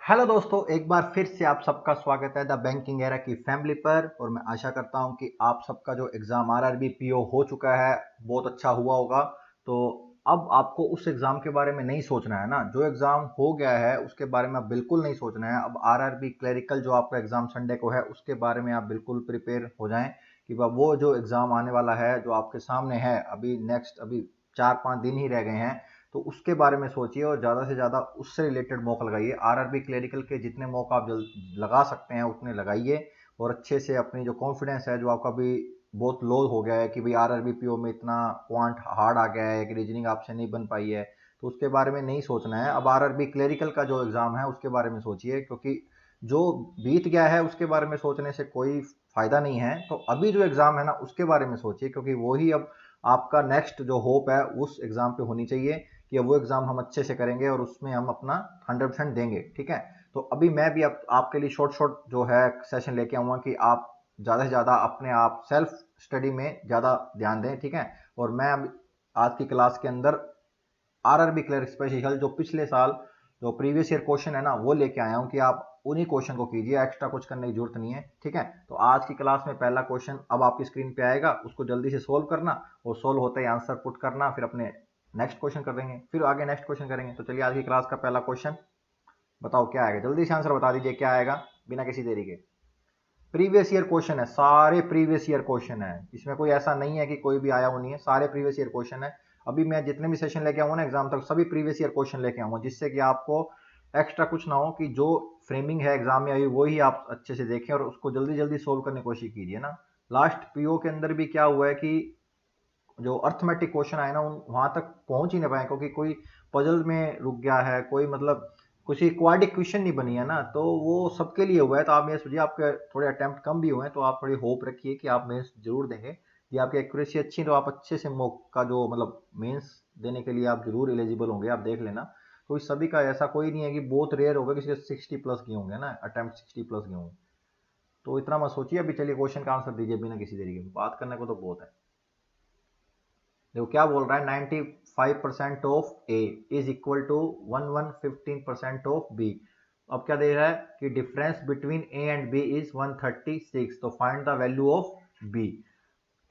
Hello दोस्तों, एक बार फिर से आप सबका स्वागत है द बैंकिंग एरा की फैमिली पर। और मैं आशा करता हूं कि आप सबका जो एग्ज़ाम आरआरबी पीओ हो चुका है बहुत अच्छा हुआ होगा। तो अब आपको उस एग्ज़ाम के बारे में नहीं सोचना है ना। जो एग्ज़ाम हो गया है उसके बारे में अब बिल्कुल नहीं सोचना है। अब आरआरबी क्लरिकल जो आपका एग्ज़ाम संडे को है उसके बारे में आप बिल्कुल प्रिपेयर हो जाएं कि वो जो एग्ज़ाम आने वाला है जो आपके सामने है अभी 4-5 दिन ही रह गए हैं। तो उसके बारे में सोचिए और ज़्यादा से ज़्यादा उससे रिलेटेड मॉक लगाइए। आरआरबी क्लरिकल के जितने मॉक आप लगा सकते हैं उतने लगाइए। और अच्छे से अपनी जो कॉन्फिडेंस है जो आपका भी बहुत लो हो गया है कि भाई आरआरबी पीओ में इतना क्वांट हार्ड आ गया है कि रीजनिंग आपसे नहीं बन पाई है, तो उसके बारे में नहीं सोचना है। अब आरआरबी क्लरिकल का जो एग्ज़ाम है उसके बारे में सोचिए, क्योंकि जो बीत गया है उसके बारे में सोचने से कोई फायदा नहीं है। तो अभी जो एग्ज़ाम है ना उसके बारे में सोचिए, क्योंकि वो ही अब आपका नेक्स्ट जो होप है उस एग्ज़ाम पे होनी चाहिए कि वो एग्ज़ाम हम अच्छे से करेंगे और उसमें हम अपना 100% देंगे। ठीक है। तो अभी मैं भी आपके लिए शॉर्ट शॉर्ट जो है सेशन लेके आऊँगा कि आप ज़्यादा से ज़्यादा अपने आप सेल्फ स्टडी में ज़्यादा ध्यान दें। ठीक है। और मैं अब आज की क्लास के अंदर आरआरबी क्लर्क स्पेशल जो पिछले साल जो प्रीवियस ईयर क्वेश्चन है ना वो लेके आया हूँ कि आप उन्हीं क्वेश्चन को कीजिए, एक्स्ट्रा कुछ करने की जरूरत नहीं है। ठीक है। तो आज की क्लास में पहला क्वेश्चन अब आपकी स्क्रीन पे आएगा, उसको जल्दी से सोल्व करना और सोल्व होते ही आंसर पुट करना, फिर अपने नेक्स्ट क्वेश्चन कर देंगे, फिर आगे नेक्स्ट क्वेश्चन करेंगे। तो चलिए आज की क्लास का पहला क्वेश्चन बताओ क्या आएगा। जल्दी से आंसर बता दीजिए क्या आएगा बिना किसी देरी के। प्रीवियस ईयर क्वेश्चन है, सारे प्रीवियस ईयर क्वेश्चन है, इसमें कोई ऐसा नहीं है कि कोई भी आया हुआ नहीं है, सारे प्रीवियस ईयर क्वेश्चन है। अभी मैं जितने भी सेशन लेके आऊंगा ना एग्जाम तक सभी प्रीवियस ईयर क्वेश्चन लेके आऊंगा, जिससे कि आपको एक्स्ट्रा कुछ ना हो, कि जो फ्रेमिंग है एग्जाम में अभी वही आप अच्छे से देखें और उसको जल्दी जल्दी सोल्व करने की कोशिश कीजिए ना। लास्ट पीओ के अंदर भी क्या हुआ है कि जो अर्थमेटिक क्वेश्चन आए ना वहां तक पहुंच ही नहीं पाए, क्योंकि कोई पजल में रुक गया है, कोई मतलब कुछ क्वाड्रिक क्वेश्चन नहीं बनी है ना। तो वो सबके लिए हुआ है। तो आप ये सोचिए आपके थोड़े अटेम्प्ट कम भी हुए हैं तो आप थोड़ी होप रखिए कि आप मेंस जरूर देंगे। ये आपकी एक्यूरेसी अच्छी है तो आप अच्छे से मॉक का जो मतलब मेंस देने के लिए आप जरूर एलिजिबल होंगे, आप देख लेना। तो इस सभी का ऐसा कोई नहीं है कि बहुत रेयर होगा किसी के 60 प्लस गए होंगे ना, अटेम्प्ट 60 प्लस गए होंगे। तो इतना मत सोचिए। अभी चलिए क्वेश्चन का आंसर दीजिए बिना किसी देरी के, बात करने को तो बहुत है। देखो क्या बोल रहा है, 95% of A is equal to 15% of B. अब क्या दे रहा है कि difference between A and B is 136, तो find the value of B.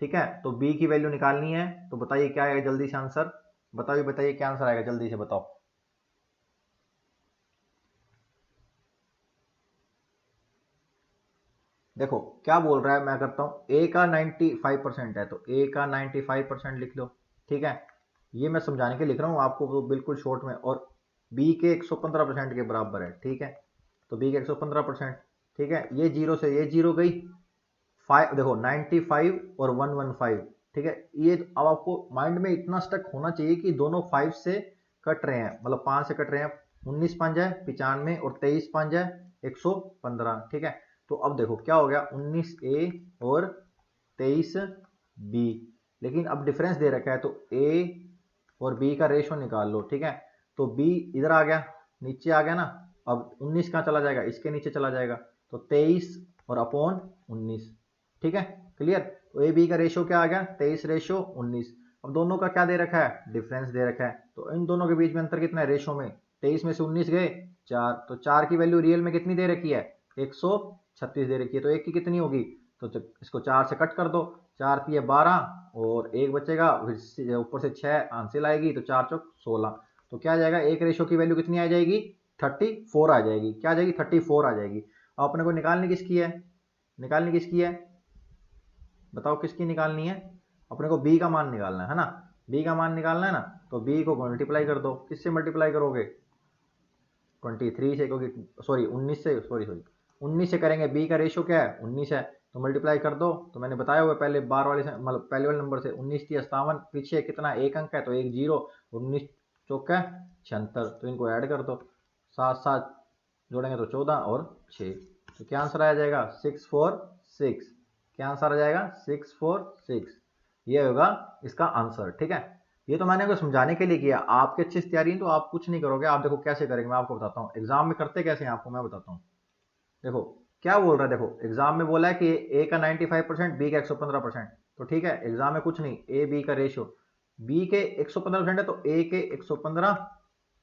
ठीक है। तो बी की वैल्यू निकालनी है, तो बताइए क्या आएगा जल्दी से आंसर। बताइए बताइए क्या आंसर आएगा, जल्दी से बताओ। देखो क्या बोल रहा है, मैं करता हूं ए का 95% है तो ए का 95% लिख लो। ठीक है। ये मैं समझाने के लिख रहा हूँ आपको तो बिल्कुल शॉर्ट में। और बी के 115% के बराबर है। ठीक है। तो बी के 115%। ठीक है। ये जीरो से ये जीरो गई, फाइव देखो 95 और 115। ठीक है। ये अब आपको माइंड में इतना स्टक होना चाहिए कि दोनों 5 से कट रहे हैं, मतलब 5 से कट रहे हैं। 19 5 है 95 और 23 5 है 115। ठीक है। तो अब देखो क्या हो गया, 19 ए और 23 बी। लेकिन अब डिफरेंस दे रखा है तो ए और बी का रेशो निकाल लो। ठीक है। तो बी इधर आ गया, नीचे आ गया ना। अब 19 कहाँ चला जाएगा, इसके नीचे चला जाएगा। तो 23 और अपॉन 19। ठीक है। क्लियर। तो ए बी का रेशो क्या आ गया, 23:19। अब दोनों का क्या दे रखा है, डिफरेंस दे रखा है। तो इन दोनों के बीच में अंतर कितना है, रेशो में। 23 में से 19 गए 4, तो 4 की वैल्यू रियल में कितनी दे रखी है, 136 दे रखी है। तो एक की कितनी होगी, तो इसको 4 से कट कर दो। 4 की 12 और एक बचेगा, फिर ऊपर से 6 आंसर आएगी, तो 4 चौक 16। तो क्या आ जाएगा, एक रेशो की वैल्यू कितनी आ जाएगी, 34 आ जाएगी। क्या आ जाएगी, 34 आ जाएगी। अब अपने को निकालनी किसकी है, निकालनी किसकी है, बताओ किसकी निकालनी है। अपने को बी का मान निकालना है ना, बी का मान निकालना है ना। तो बी को मल्टीप्लाई कर दो, किससे मल्टीप्लाई करोगे, 23 से, क्योंकि सॉरी 19 से, सॉरी सॉरी 19 से करेंगे। बी का रेशो क्या है, 19 है, तो मल्टीप्लाई कर दो। तो मैंने बताया हुआ पहले बार वाले मतलब पहले वाले नंबर से, 19 थी 57, पीछे कितना एक अंक है तो एक जीरो, 19 चौका 76, तो इनको ऐड कर दो। 7 7 जोड़ेंगे तो 14 और 6। तो क्या आंसर आ जाएगा, 646। क्या आंसर आ जाएगा, 646। ये होगा इसका आंसर। ठीक है। ये तो मैंने आपको समझाने के लिए किया, आपकी अच्छी तैयारी है तो आप कुछ नहीं करोगे। आप देखो कैसे करेंगे, मैं आपको बताता हूँ एग्जाम में करते कैसे हैं, आपको मैं बताता हूँ। देखो क्या बोल रहा है, देखो एग्जाम में बोला है कि ए का 95%, बी का 115%। तो ठीक है, एग्जाम में कुछ नहीं, ए बी का रेशियो, बी के 115% है तो ए के 115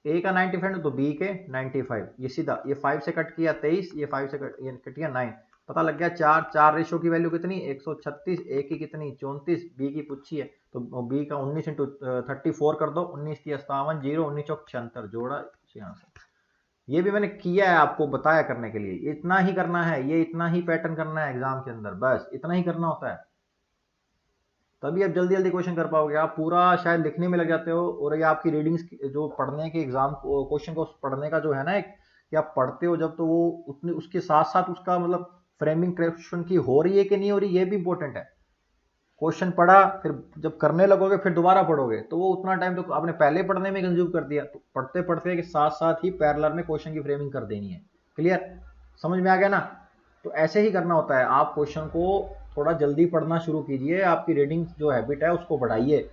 ए का 95 तो बी के 95, ये सीधा, ये 5 से कट किया 23, ये 5 से ये कट किया 9, पता लग गया। चार चार रेशो की वैल्यू कितनी 136, ए की कितनी 34, बी की पूछी है तो बी का 19 इंटू 34 कर दो, 19 की 57, 0 19 चौक 76, जोड़ा 66। ये भी मैंने किया है आपको बताया करने के लिए, इतना ही करना है, ये इतना ही पैटर्न करना है एग्जाम के अंदर, बस इतना ही करना होता है, तभी आप जल्दी जल्दी क्वेश्चन कर पाओगे। आप पूरा शायद लिखने में लग जाते हो, और ये आपकी रीडिंग्स जो पढ़ने के एग्जाम क्वेश्चन को पढ़ने का जो है ना एक, कि आप पढ़ते हो जब तो वो उतने उसके साथ साथ उसका मतलब फ्रेमिंग क्वेश्चन की हो रही है कि नहीं हो रही, ये भी इंपॉर्टेंट है। क्वेश्चन पढ़ा, फिर जब करने लगोगे फिर दोबारा पढ़ोगे तो वो उतना टाइम तो आपने पहले पढ़ने में कंज्यूम कर दिया, तो पढ़ते पढ़ते के साथ साथ ही पैरेलल में क्वेश्चन की फ्रेमिंग कर देनी है। क्लियर, समझ में आ गया ना? तो ऐसे ही करना होता है, आप क्वेश्चन को थोड़ा जल्दी पढ़ना शुरू कीजिए, आपकी रीडिंग जो हैबिट है उसको बढ़ाइए,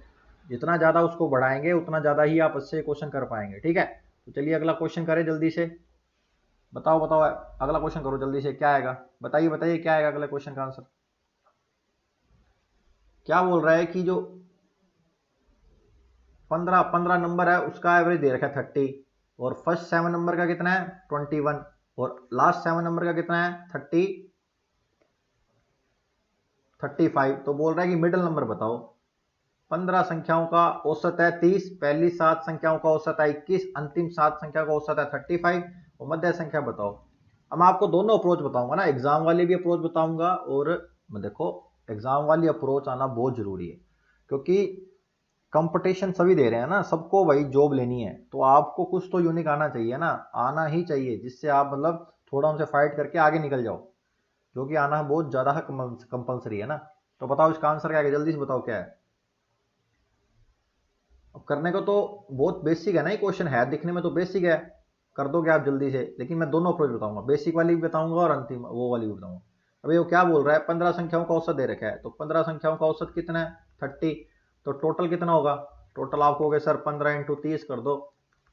जितना ज़्यादा उसको बढ़ाएंगे उतना ज़्यादा ही आप अच्छे क्वेश्चन कर पाएंगे। ठीक है, तो चलिए अगला क्वेश्चन करें जल्दी से। बताओ बताओ, अगला क्वेश्चन करो जल्दी से, क्या आएगा बताइए बताइए, क्या आएगा अगले क्वेश्चन का आंसर? क्या बोल रहा है कि जो 15 नंबर है उसका एवरेज दे रखा है 30, और फर्स्ट 7 नंबर का कितना है 21, और लास्ट 7 नंबर का कितना है 35, तो बोल रहा है कि मिडिल नंबर बताओ। 15 संख्याओं का औसत है 30, पहली 7 संख्याओं का औसत है 21, अंतिम 7 संख्या का औसत है 35, और मध्य संख्या बताओ। अब मैं आपको दोनों अप्रोच बताऊंगा ना, एग्जाम वाली भी अप्रोच बताऊंगा, और देखो एग्जाम वाली अप्रोच आना बहुत जरूरी है, क्योंकि कंपटीशन सभी दे रहे हैं ना, सबको भाई जॉब लेनी है, तो आपको कुछ तो यूनिक आना चाहिए ना, आना ही चाहिए, जिससे आप मतलब थोड़ा उनसे फाइट करके आगे निकल जाओ, जो कि आना बहुत ज्यादा कंपलसरी है ना। तो बताओ इसका आंसर क्या है, जल्दी से बताओ क्या है। अब करने को तो बहुत बेसिक है ना, ये क्वेश्चन है दिखने में तो बेसिक है, कर दोगे आप जल्दी से, लेकिन मैं दोनों अप्रोच बताऊंगा, बेसिक वाली भी बताऊंगा और अंतिम वो वाली भी बताऊंगा। अभी वो क्या बोल रहा है, 15 संख्याओं का औसत दे रखा है, तो 15 संख्याओं का औसत कितना है 30, तो टोटल कितना होगा, टोटल आप कहोगे सर 15 इंटू 30 कर दो,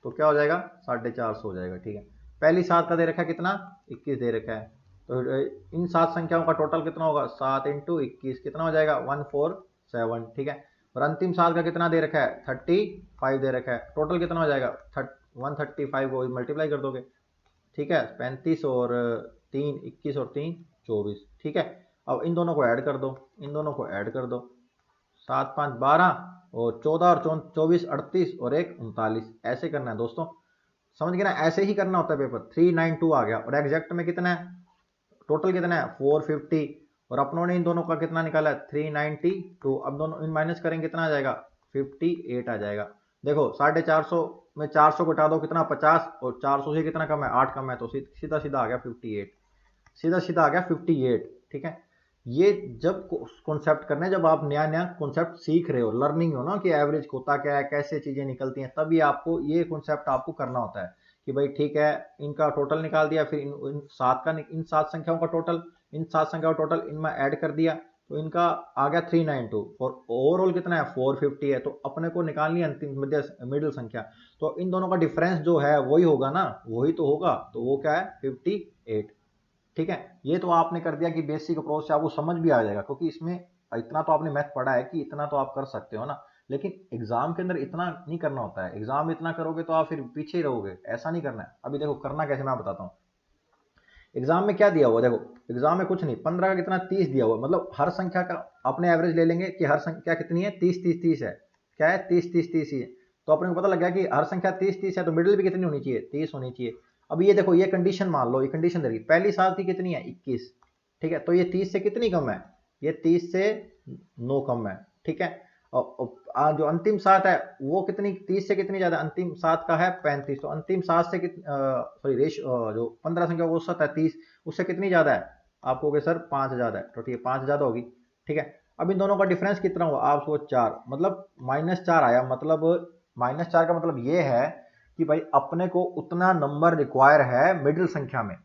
तो क्या हो जाएगा 450 हो जाएगा। ठीक है, पहली 7 का दे रखा है कितना 21 दे रखा है, तो इन 7 संख्याओं का टोटल कितना होगा 7 इंटू 21 कितना हो जाएगा 147। ठीक है, और अंतिम 7 का कितना दे रखा है 35 दे रखा है, टोटल कितना हो जाएगा 135 को मल्टीप्लाई कर दोगे। ठीक है, 35 और 3 21 और 3 24। ठीक है, अब इन दोनों को ऐड कर दो, इन दोनों को ऐड कर दो, 7 5 12, और 14 और 24 38, और 1 39, ऐसे करना है दोस्तों, समझ गए ना, ऐसे ही करना होता है पेपर। 392 आ गया, और एग्जैक्ट में कितना है, टोटल कितना है 450, और अपनों ने इन दोनों का कितना निकाला है 392, अब दोनों इन माइनस करेंगे कितना आ जाएगा 58 आ जाएगा। देखो 450 में 400 घटा दो कितना 50, और 400 से कितना कम है 8 कम है, तो सीधा सीधा आ गया 58, सीधा सीधा आ गया 58। ठीक है, ये जब कॉन्सेप्ट करने, जब आप नया नया कॉन्सेप्ट सीख रहे हो, लर्निंग हो ना कि एवरेज होता क्या है, कैसे चीजें निकलती हैं, तभी आपको ये कॉन्सेप्ट आपको करना होता है कि भाई ठीक है, इनका टोटल निकाल दिया, फिर इन 7 संख्याओं का टोटल, इन 7 संख्याओं का टोटल इनमें ऐड कर दिया, तो इनका आ गया 392, और ओवरऑल कितना है 450 है, तो अपने को निकालनी है अंतिम मिडिल संख्या, तो इन दोनों का डिफरेंस जो है वही होगा ना, वही तो होगा, तो वो क्या है 58। ठीक है, ये तो आपने कर दिया कि बेसिक अप्रोच से आपको समझ भी आ जाएगा, क्योंकि इसमें इतना तो आपने मैथ पढ़ा है कि इतना तो आप कर सकते हो ना, लेकिन एग्जाम के अंदर इतना नहीं करना होता है, एग्जाम इतना करोगे तो आप फिर पीछे ही रहोगे, ऐसा नहीं करना है। अभी देखो करना कैसे मैं बताता हूँ, एग्जाम में क्या दिया हुआ देखो, एग्जाम में कुछ नहीं, 15 का कितना 30 दिया हुआ, मतलब हर संख्या का अपने एवरेज ले लेंगे कि हर संख्या कितनी है 30 है, क्या है 30 ही है, तो अपने को पता लग गया कि हर संख्या 30 है, तो मिडिल भी कितनी होनी चाहिए 30 होनी चाहिए। अब ये देखो, ये कंडीशन मान लो, ये कंडीशन दे रही पहली 7 की कितनी है 21, ठीक है, तो ये 30 से कितनी कम है, ये 30 से 9 कम है। ठीक है, और जो अंतिम 7 है वो कितनी 30 से कितनी ज्यादा, अंतिम 7 का है 35, तो अंतिम 7 से सॉरी रेश जो 15 संख्या वो 7 है 30, उससे कितनी ज्यादा है, आप कहोगे सर 5 ज्यादा है, तो ठीक है 5 ज्यादा होगी। ठीक है, अब इन दोनों का डिफरेंस कितना हुआ, आप सोच 4, मतलब -4 आया, मतलब -4 का मतलब ये है कि भाई अपने को उतना नंबर रिक्वायर है मिडिल संख्या में,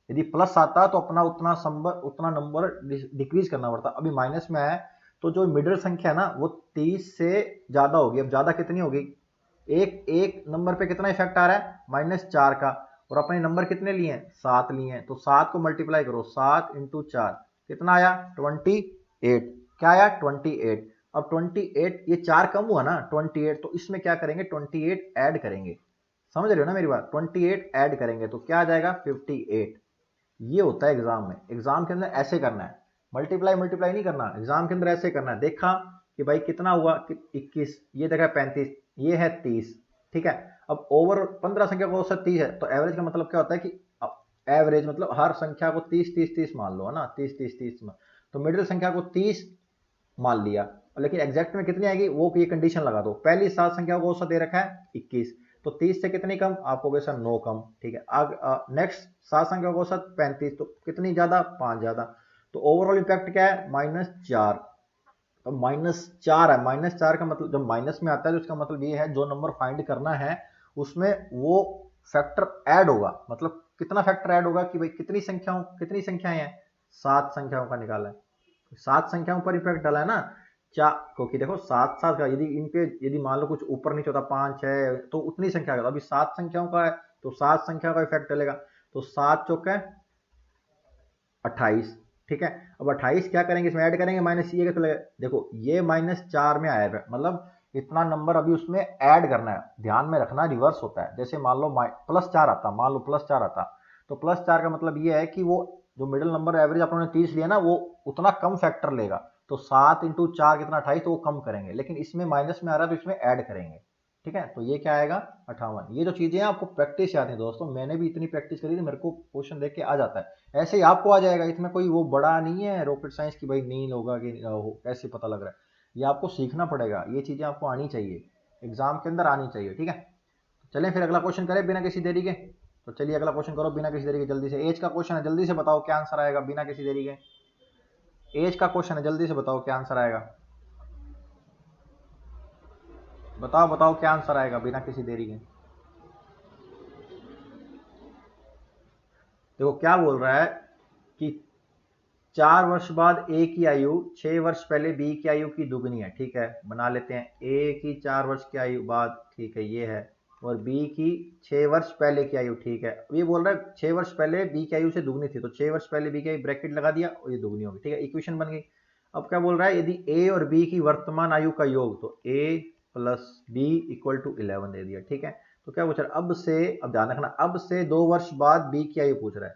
यदि प्लस आता तो अपना उतना नंबर डिक्रीज करना पड़ता, अभी माइनस में है, तो जो मिडिल संख्या है ना वो 30 से ज्यादा होगी। अब ज्यादा कितनी होगी, एक एक नंबर पे कितना इफेक्ट आ रहा है -4 का, और अपने नंबर कितने लिए हैं 7 लिए हैं, तो 7 को मल्टीप्लाई करो, 7 इंटू 4 कितना आया 28, क्या आया 28। अब 28, ये 4 कम हुआ ना 28, तो इसमें क्या करेंगे 28 ऐड करेंगे, समझ रहे हो ना मेरी बात? 28 ऐड करेंगे तो क्या आ जाएगा? 58। ये होता है एग्जाम में। एग्जाम के अंदर ऐसे करना है, मल्टीप्लाई मल्टीप्लाई नहीं करना, एग्जाम के अंदर ऐसे करना है। देखा कि भाई कितना हुआ कि 21, ये देखा 35, ये है 30, ठीक है। अब ओवर 15 संख्या का औसत 30 है, तो एवरेज का मतलब क्या होता है कि एवरेज मतलब हर संख्या को 30 30 30 मान लो, है ना, 30 30 30 में। तो मिडिल संख्या को 30 मान लिया, लेकिन एग्जैक्ट में कितनी आएगी वो ये कंडीशन लगा दो। पहली 7 संख्या को औसत दे रखा है 21, तो 30 से कितनी कम? आपको वैसा 9 कम, ठीक है। आग नेक्स्ट 7 संख्या को औसत 35, तो कितनी ज्यादा? 5 ज्यादा। तो ओवरऑल इम्पैक्ट क्या है? -4। तो -4 है, -4 का मतलब जब माइनस में आता है तो इसका मतलब ये है जो नंबर फाइंड करना है उसमें वो फैक्टर ऐड होगा। मतलब कितना फैक्टर ऐड होगा कि भाई कितनी संख्याएं हैं? 7 संख्याओं का निकाला है, 7 संख्याओं पर इफेक्ट डाला है ना। चार, क्योंकि देखो 7 7 का यदि इनके यदि मान लो कुछ ऊपर नीचे होता 5 6 तो उतनी संख्या का, अभी 7 संख्याओं का है तो 7 संख्या का इफेक्ट डलेगा। तो 7 चौके 28, ठीक है। अब 28 क्या करेंगे? इसमें ऐड करेंगे, माइनस ये चलेगा। देखो ये -4 में आया है, मतलब इतना नंबर अभी उसमें ऐड करना है। ध्यान में रखना रिवर्स होता है। जैसे मान लो +4 आता, मान लो +4 आता, तो +4 का मतलब ये है कि वो जो मिडिल नंबर एवरेज अपने 30 लिया ना वो उतना कम फैक्टर लेगा। तो 7 इंटू 4 कितना? 28, तो वो कम करेंगे। लेकिन इसमें माइनस में आ रहा है तो इसमें ऐड करेंगे, ठीक है। तो ये क्या आएगा? 58। ये जो चीजें हैं आपको प्रैक्टिस याद है दोस्तों, मैंने भी इतनी प्रैक्टिस करी थी, मेरे को क्वेश्चन देख के आ जाता है। ऐसे ही आपको आ जाएगा, इसमें कोई वो बड़ा नहीं है रॉकेट साइंस की भाई नहीं होगा कि कैसे पता लग रहा है। ये आपको सीखना पड़ेगा, ये चीजें आपको आनी चाहिए, एग्जाम के अंदर आनी चाहिए, ठीक है। चलें फिर अगला क्वेश्चन करें बिना किसी देरी के। तो चलिए अगला क्वेश्चन करो बिना किसी देरी के, जल्दी से। एज का क्वेश्चन है, जल्दी से बताओ क्या आंसर आएगा बिना किसी देरी के। एज का क्वेश्चन है, जल्दी से बताओ क्या आंसर आएगा। बताओ बताओ क्या आंसर आएगा बिना किसी देरी के। देखो क्या बोल रहा है कि 4 वर्ष बाद ए की आयु 6 वर्ष पहले बी की आयु की दुगनी है, ठीक है। बना लेते हैं, ए की 4 वर्ष की आयु बाद, ठीक है, ये है। और बी की 6 वर्ष पहले की आयु, ठीक है। ये बोल रहा है 6 वर्ष पहले बी की आयु से दुगनी थी, तो 6 वर्ष पहले बी की आयु ब्रैकेट लगा दिया और ये दुगनी होगी, ठीक है। इक्वेशन बन गई। अब क्या बोल रहा है? यदि ए और बी की वर्तमान आयु का योग, तो ए प्लस बी इक्वल टू 11 दे दिया, ठीक है। तो क्या पूछ रहा है? अब से, अब ध्यान रखना, अब से 2 वर्ष बाद बी की आयु पूछ रहा है।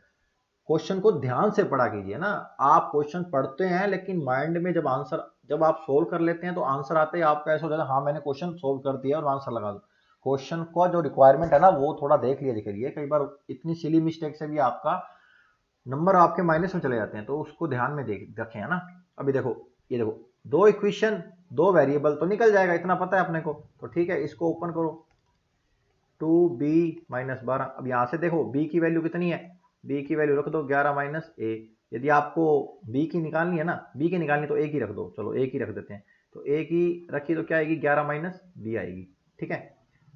क्वेश्चन को ध्यान से पढ़ा कीजिए ना। आप क्वेश्चन पढ़ते हैं लेकिन माइंड में जब आप सोल्व कर लेते हैं तो आंसर आते ही आपका ऐसा हो जाता है, हाँ मैंने क्वेश्चन सोल्व कर दिया और आंसर लगा दो। क्वेश्चन का जो रिक्वायरमेंट है ना वो थोड़ा देख लिया करिए। कई बार इतनी सिली मिस्टेक से भी आपका नंबर आपके माइनस में चले जाते हैं, तो उसको ध्यान में देख रखें, है ना। अभी देखो, ये देखो, दो इक्वेशन, दो वेरिएबल तो निकल जाएगा, इतना पता है अपने को। तो ठीक है, इसको ओपन करो, 2b-12। अब यहां से देखो b की वैल्यू कितनी है, b की वैल्यू रख दो 11 माइनस a। यदि आपको b की निकालनी है ना, b की निकालनी तो a की रख दो, चलो a की रख देते हैं। तो a की रखी तो क्या आएगी? 11 माइनस b आएगी, ठीक है।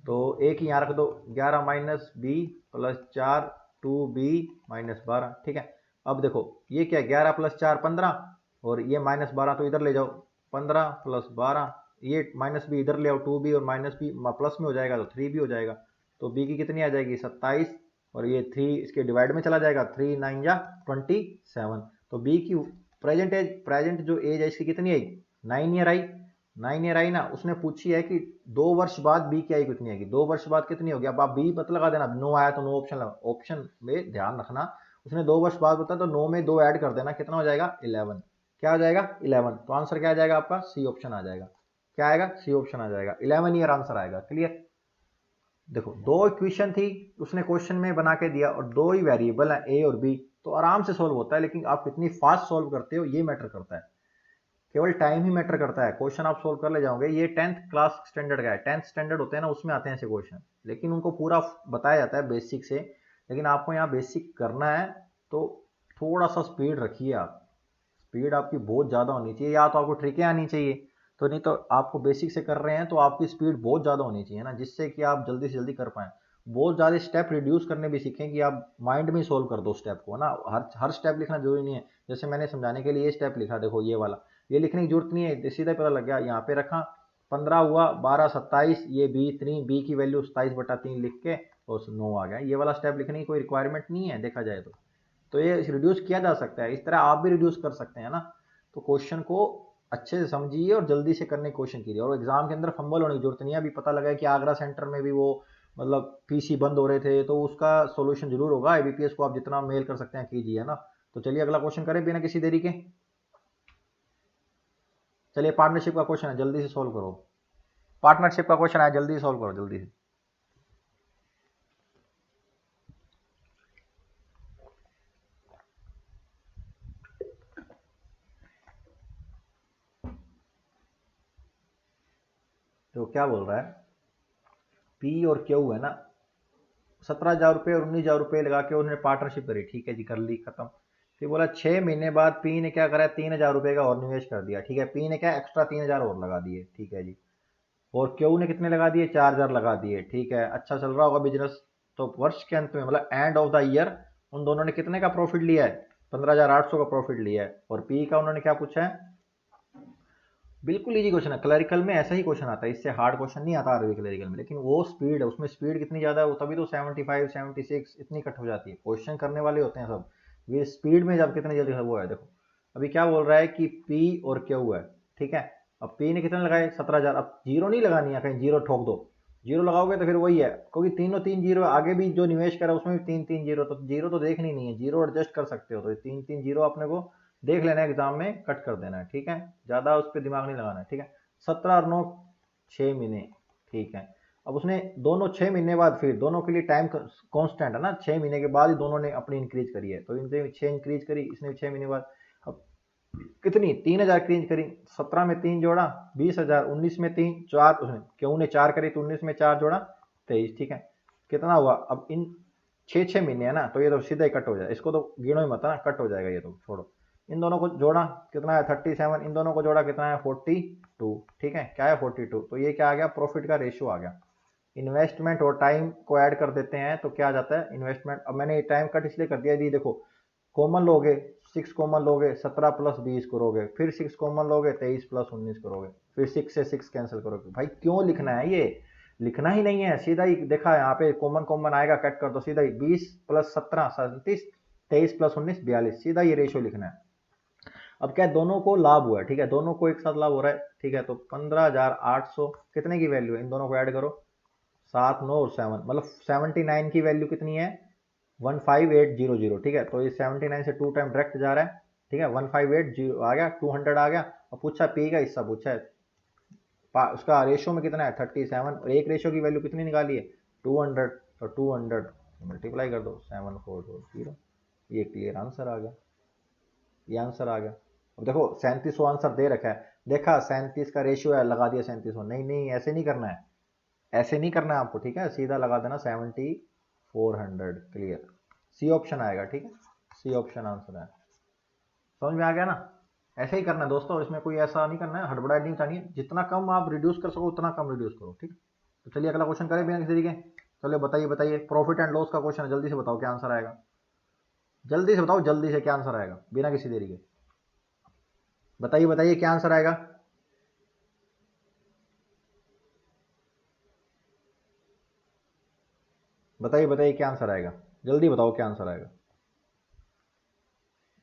तो a की यहाँ रख दो 11 माइनस b प्लस 4, 2b-12, ठीक है। अब देखो ये क्या है? 11 प्लस 4 15, और ये -12 तो इधर ले जाओ, 15 प्लस 12, ये माइनस बी इधर ले आओ, 2b और माइनस बी प्लस में हो जाएगा तो 3b हो जाएगा। तो b की कितनी आ जाएगी? 27, और ये 3 इसके डिवाइड में चला जाएगा, 3 9 जा 27। तो b की प्रेजेंट जो एज है इसकी कितनी आई? 9 ईयर आई। 9 ईयर आई ना। उसने पूछी है कि 2 वर्ष बाद b की आई कितनी आएगी, 2 वर्ष बाद कितनी होगी। अब आप b पता लगा देना, नो आया तो नो ऑप्शन लगा, ऑप्शन में ध्यान रखना। उसने 2 वर्ष बाद बताया तो 9 में 2 ऐड कर देना, कितना हो जाएगा? 11। क्या हो जाएगा? 11। तो आंसर क्या आ जाएगा आपका? सी ऑप्शन आ जाएगा। क्या आएगा? सी ऑप्शन आ जाएगा, 11 ईयर आंसर आएगा। क्लियर? देखो दो इक्वेशन थी, उसने क्वेश्चन में बना के दिया, और दो ही वेरिएबल है ए और बी, तो आराम से सोल्व होता है। लेकिन आप कितनी फास्ट सोल्व करते हो ये मैटर करता है, केवल टाइम ही मैटर करता है। क्वेश्चन आप सोल्व कर ले जाओगे। ये 10th क्लास स्टैंडर्ड का है, 10th स्टैंडर्ड होते हैं ना, उसमें आते हैं ऐसे क्वेश्चन, लेकिन उनको पूरा बताया जाता है बेसिक से। लेकिन आपको यहाँ बेसिक करना है तो थोड़ा सा स्पीड रखिए आप, स्पीड आपकी बहुत ज़्यादा होनी चाहिए, या तो आपको ट्रिकें आनी चाहिए, तो नहीं तो आपको बेसिक से कर रहे हैं तो आपकी स्पीड बहुत ज़्यादा होनी चाहिए ना, जिससे कि आप जल्दी से जल्दी कर पाएँ। बहुत ज़्यादा स्टेप रिड्यूस करने भी सीखें कि आप माइंड में सोल्व कर दो स्टेप को, ना हर हर स्टेप लिखना जरूरी नहीं है। जैसे मैंने समझाने के लिए ये स्टेप लिखा, देखो ये वाला, ये लिखने की जरूरत नहीं है, सीधा पता लग गया। यहाँ पे रखा 15 हुआ, 12 27, ये बी की वैल्यू 27/3 लिख के और 9 आ गया। ये वाला स्टेप लिखने की कोई रिक्वायरमेंट नहीं है देखा जाए तो ये रिड्यूस किया जा सकता है। इस तरह आप भी रिड्यूस कर सकते हैं ना। तो क्वेश्चन को अच्छे से समझिए और जल्दी से करने की कोशिश कीजिए, और एग्जाम के अंदर फंबल होने की जरूरत नहीं है। अभी पता लगा है कि आगरा सेंटर में भी वो मतलब पीसी बंद हो रहे थे, तो उसका सॉल्यूशन जरूर होगा। आईबीपीएस को आप जितना मेल कर सकते हैं कीजिए, है ना। तो चलिए अगला क्वेश्चन करें बिना किसी देरी के। चलिए पार्टनरशिप का क्वेश्चन है, जल्दी से सॉल्व करो। पार्टनरशिप का क्वेश्चन है, जल्दी सॉल्व करो जल्दी से। तो क्या बोल रहा है, पी और क्यू है ना, 17,000 रुपये और 19,000 रुपये लगा के उन्होंने पार्टनरशिप करी, ठीक है जी, कर ली खत्म। फिर बोला 6 महीने बाद पी ने क्या करा, 3,000 रुपये का और निवेश कर दिया, ठीक है। पी ने क्या एक्स्ट्रा 3,000 और लगा दिए, ठीक है जी। और क्यू ने कितने लगा दिए, 4,000 लगा दिए, ठीक है। अच्छा चल रहा होगा बिजनेस। तो वर्ष के अंत में मतलब एंड ऑफ द ईयर उन दोनों ने कितने का प्रॉफिट लिया है, 15,800 का प्रॉफिट लिया है। और पी का उन्होंने क्या पूछा है, बिल्कुल इजी क्वेश्चन है, क्लरिकल में ऐसा ही क्वेश्चन आता है, इससे हार्ड क्वेश्चन नहीं आता आरबी क्लरिकल में। लेकिन वो स्पीड है, उसमें स्पीड कितनी ज्यादा है, वो तभी तो 75 76 इतनी कट हो जाती है। क्वेश्चन करने वाले होते हैं सब, ये स्पीड में जब कितनी जल्दी वो है। देखो अभी क्या बोल रहा है कि पी और क्यू है, ठीक है। अब पी ने कितने लगाए, 17,000। अब जीरो नहीं लगानी है, कहीं जीरो ठोक दो, जीरो लगाओगे तो फिर वही है, क्योंकि तीनों तीन जीरो आगे भी जो निवेश करा उसमें भी तीन तीन जीरो, तो जीरो तो देखनी नहीं है, जीरो एडजस्ट कर सकते हो। तो तीन तीन जीरो अपने को देख लेना है, एग्जाम में कट कर देना है, ठीक है। ज्यादा उस पर दिमाग नहीं लगाना है, ठीक है। 17 और 9 6 महीने, ठीक है। अब उसने दोनों 6 महीने बाद, फिर दोनों के लिए टाइम कांस्टेंट है ना, 6 महीने के बाद ही दोनों ने अपनी इंक्रीज करी है, तो इनसे 6 इंक्रीज करी, इसने 6 महीने बाद। अब कितनी, 3,000 इंक्रीज करी, 17 में 3 जोड़ा 20,000, 19 में 3 4, उसने क्यों ने 4 करी तो 19 में 4 जोड़ा 23, ठीक है। कितना हुआ, अब इन 6 6 महीने है ना, तो ये तो सीधा ही कट हो जाए, इसको तो गिनो ही मत ना, कट हो जाएगा ये तो, छोड़ो। इन दोनों को जोड़ा कितना है 37, इन दोनों को जोड़ा कितना है 42, ठीक है। क्या है 42, तो ये क्या आ गया, प्रॉफिट का रेशियो आ गया। इन्वेस्टमेंट और टाइम को ऐड कर देते हैं तो क्या आ जाता है इन्वेस्टमेंट। अब मैंने टाइम कट इसलिए कर दिया, ये देखो कॉमन लोगे, 6 कॉमन लोगे, 17 + 20 करोगे, फिर 6 कॉमन लोगे, 23 + 19 करोगे, फिर 6 से 6 कैंसिल करोगे। भाई क्यों लिखना है, ये लिखना ही नहीं है, सीधा ही देखा यहाँ पे कॉमन कॉमन आएगा, कट कर दो सीधा ही, 20 + 17 37, 23 + 19 42, सीधा ये रेशियो लिखना है। अब क्या है, दोनों को लाभ हुआ है, ठीक है, दोनों को एक साथ लाभ हो रहा है, ठीक है। तो 15,800 कितने की वैल्यू है, इन दोनों को ऐड करो, 7 9 और 7, मतलब 79 की वैल्यू कितनी है, 15800, ठीक है। तो ये 79 से 2 टाइम डायरेक्ट जा रहा है, ठीक है। 1580 आ गया, 200 आ गया। और पूछा पी का हिस्सा पूछा है, उसका रेशियो में कितना है 37, और एक रेशियो की वैल्यू कितनी निकाली है 200, तो 200 मल्टीप्लाई कर दो 7440, ये क्लियर आंसर आ गया, ये आंसर आ गया। अब देखो 3700 आंसर दे रखा है, देखा 37 का रेशियो है, लगा दिया 3700, नहीं नहीं ऐसे नहीं करना है, ऐसे नहीं करना है आपको, ठीक है। सीधा लगा देना 7400, क्लियर, सी ऑप्शन आएगा, ठीक है, सी ऑप्शन आंसर है। समझ में आ गया ना, ऐसे ही करना है दोस्तों, इसमें कोई ऐसा नहीं करना है, हड़बड़ाहट नहीं चाहिए, जितना कम आप रिड्यूस कर सको उतना कम रिड्यूस करो, ठीक है। तो चलिए अगला क्वेश्चन करें बिना किसी तरीके। चलिए बताइए बताइए, प्रॉफिट एंड लॉस का क्वेश्चन है, जल्दी से बताओ क्या आंसर आएगा, जल्दी से बताओ, जल्दी से क्या आंसर आएगा बिना किसी देरी के, बताइए बताइए क्या आंसर आएगा। बताइए बताइए क्या आंसर आएगा, जल्दी बताओ क्या आंसर आएगा,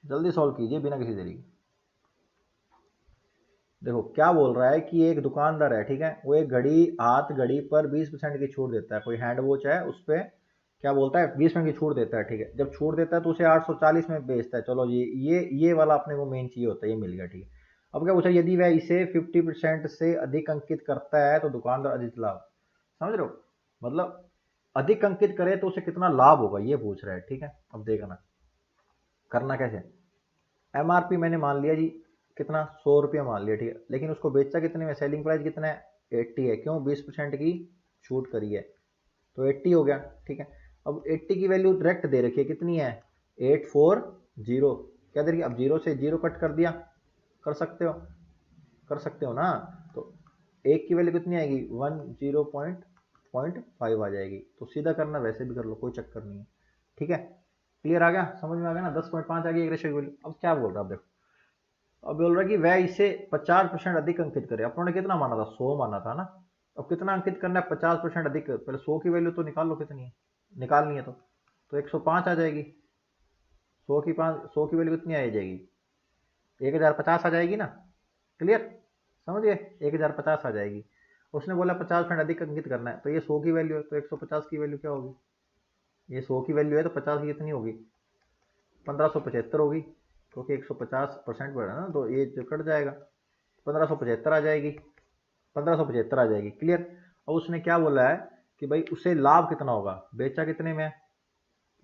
जल्दी सॉल्व कीजिए बिना किसी देरी के। देखो क्या बोल रहा है कि एक दुकानदार है, ठीक है, वो एक घड़ी, हाथ घड़ी पर 20% की छूट देता है, कोई हैंड वॉच है उस पर, क्या बोलता है 20% की छूट देता है, ठीक है। जब छूट देता है तो उसे 840 में बेचता है, चलो जी ये वाला अपने को मेन चाहिए होता है, ये मिल गया, ठीक है। अब क्या पूछा, यदि वह इसे 50% से अधिक अंकित करता है तो दुकानदार अधिक लाभ, समझ रहे हो, मतलब अधिक अंकित करे तो उसे कितना लाभ होगा ये पूछ रहा है, ठीक है। अब देखना करना कैसे, एमआरपी मैंने मान लिया जी, कितना 100 रुपया मान लिया, ठीक है। लेकिन उसको बेचा कितने में, सेलिंग प्राइस कितना है 80 है, क्यों 20% की छूट करी है, तो 80 हो गया, ठीक है। अब 80 की वैल्यू डायरेक्ट दे रखी है, कितनी है 840, क्या दे रही है, अब जीरो से जीरो कट कर दिया, कर सकते हो, कर सकते हो ना। तो एक की वैल्यू कितनी आएगी 10.5 आ जाएगी, तो सीधा करना वैसे भी कर लो, कोई चक्कर नहीं है, ठीक है। क्लियर आ गया, समझ में आ गया ना, 10.5 आ गई एक रेशियो की वैल्यू। अब क्या बोल रहा है, अब देखो, अब बोल रहा है कि वह इसे 50% अधिक अंकित करे, अपनों ने कितना माना था 100 माना था ना। अब कितना अंकित करना है 50% अधिक, पहले 100 की वैल्यू तो निकाल लो कितनी है, निकालनी है तो 105 आ जाएगी, 100 की वैल्यू कितनी आ जाएगी 1050 आ जाएगी ना, क्लियर, समझिए 1050 आ जाएगी। उसने बोला 50% अधिक अंकित करना है, तो ये 100 की वैल्यू है, तो 150 की वैल्यू क्या होगी? ये 100 की वैल्यू है तो 50 की कितनी होगी? 1575 होगी, क्योंकि 150% बढ़ा ना, तो ये जो कट जाएगा 1575 आ जाएगी, 1575 आ जाएगी। क्लियर? अब उसने क्या बोला है कि भाई उसे लाभ कितना होगा, बेचा कितने में,